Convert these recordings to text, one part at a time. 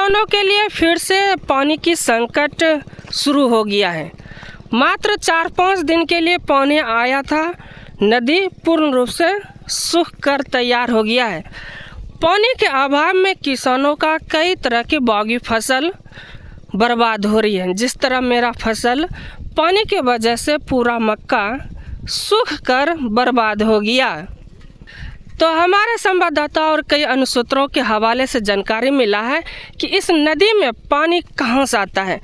किसानों के लिए फिर से पानी की संकट शुरू हो गया है। मात्र 4-5 दिन के लिए पानी आया था, नदी पूर्ण रूप से सूख कर तैयार हो गया है। पानी के अभाव में किसानों का कई तरह की बागी फसल बर्बाद हो रही है। जिस तरह मेरा फसल पानी की वजह से पूरा मक्का सूख कर बर्बाद हो गया। तो हमारे संवाददाता और कई अनुसूत्रों के हवाले से जानकारी मिला है कि इस नदी में पानी कहाँ से आता है।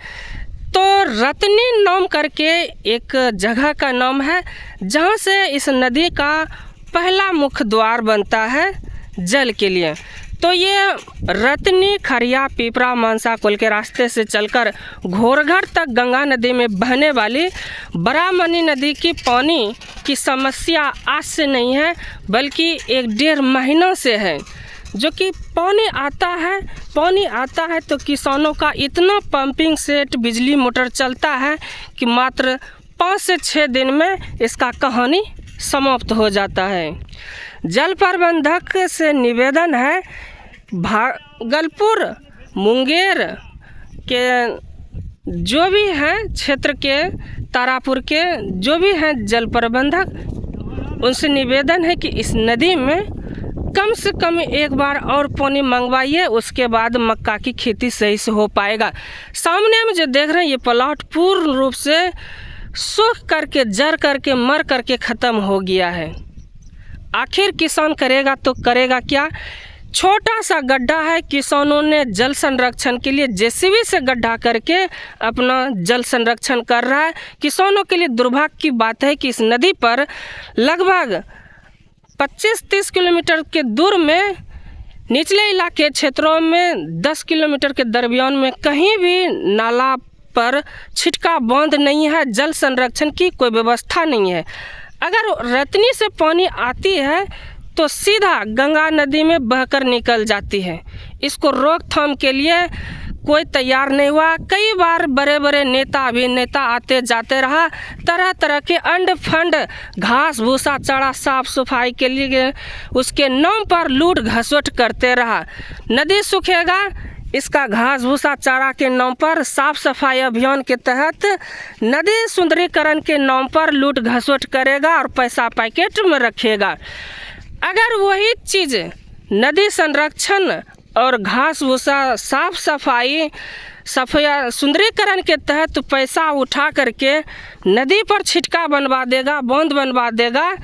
तो रतनी नाम करके एक जगह का नाम है, जहाँ से इस नदी का पहला मुख्य द्वार बनता है जल के लिए। तो ये रतनी, खरिया, पिपरा, मानसा कुल के रास्ते से चलकर घोरघर तक गंगा नदी में बहने वाली बरामनी नदी की पानी की समस्या आज से नहीं है, बल्कि 1-1.5 महीना से है। जो कि पानी आता है तो किसानों का इतना पंपिंग सेट, बिजली मोटर चलता है कि मात्र 5 से 6 दिन में इसका कहानी समाप्त हो जाता है। जल प्रबंधक से निवेदन है, भागलपुर, मुंगेर के जो भी हैं, क्षेत्र के, तारापुर के जो भी हैं जल प्रबंधक, उनसे निवेदन है कि इस नदी में कम से कम एक बार और पानी मंगवाइए, उसके बाद मक्का की खेती सही से हो पाएगा। सामने में जो देख रहे हैं ये प्लॉट पूर्ण रूप से सूख करके, जर करके, मर करके ख़त्म हो गया है। आखिर किसान करेगा तो करेगा क्या। छोटा सा गड्ढा है, किसानों ने जल संरक्षण के लिए जेसीबी से गड्ढा करके अपना जल संरक्षण कर रहा है। किसानों के लिए दुर्भाग्य की बात है कि इस नदी पर लगभग 25-30 किलोमीटर के दूर में, निचले इलाके क्षेत्रों में 10 किलोमीटर के दरमियान में कहीं भी नाला पर छिटका बांध नहीं है, जल संरक्षण की कोई व्यवस्था नहीं है। अगर रतनी से पानी आती है तो सीधा गंगा नदी में बहकर निकल जाती है। इसको रोकथाम के लिए कोई तैयार नहीं हुआ। कई बार बड़े बड़े नेता, अभिनेता आते जाते रहा, तरह तरह के अंड फंड, घास भूसा, चारा साफ सफाई के लिए उसके नाम पर लूट घसोट करते रहा। नदी सूखेगा, इसका घास भूसा चारा के नाम पर, साफ सफाई अभियान के तहत नदी सुंदरीकरण के नाम पर लूट घसोट करेगा और पैसा पैकेट में रखेगा। अगर वही चीज़ नदी संरक्षण और घास भूसा, साफ सफाई, सुंदरीकरण के तहत पैसा उठा करके नदी पर छिटका बनवा देगा, बांध बनवा देगा,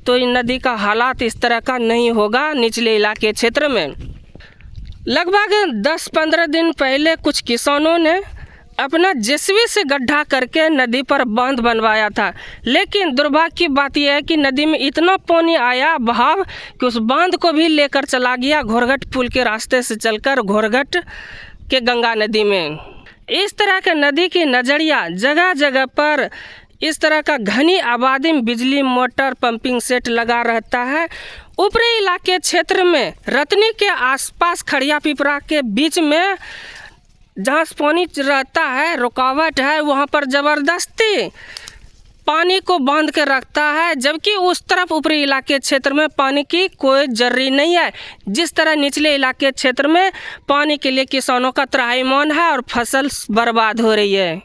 तो इन नदी का हालात इस तरह का नहीं होगा। निचले इलाके क्षेत्र में लगभग 10-15 दिन पहले कुछ किसानों ने अपना जेसीबी से गड्ढा करके नदी पर बांध बनवाया था, लेकिन दुर्भाग्य की बात यह है कि नदी में इतना पानी आया, बहाव, कि उस बांध को भी लेकर चला गया घोरघट पुल के रास्ते से चलकर घोरघट के गंगा नदी में। इस तरह के नदी की नज़रिया जगह जगह पर इस तरह का घनी आबादी में बिजली मोटर, पंपिंग सेट लगा रहता है। ऊपरी इलाके क्षेत्र में रतनी के आसपास, खड़िया पिपरा के बीच में जहाँ पानी रहता है, रुकावट है, वहाँ पर ज़बरदस्ती पानी को बांध के रखता है, जबकि उस तरफ ऊपरी इलाके क्षेत्र में पानी की कोई जरूरी नहीं है। जिस तरह निचले इलाके क्षेत्र में पानी के लिए किसानों का त्राहिमाम है और फसल बर्बाद हो रही है।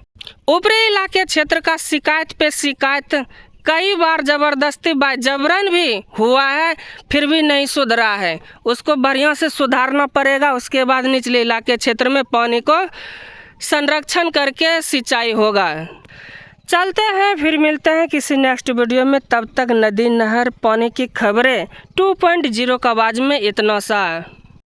ऊपरी इलाके क्षेत्र का शिकायत पे शिकायत कई बार ज़बरदस्ती जबरन भी हुआ है, फिर भी नहीं सुधरा है। उसको बढ़िया से सुधारना पड़ेगा, उसके बाद निचले इलाके क्षेत्र में पानी को संरक्षण करके सिंचाई होगा। चलते हैं, फिर मिलते हैं किसी नेक्स्ट वीडियो में। तब तक नदी, नहर, पानी की खबरें 2.0 का आवाज़ में इतना सा।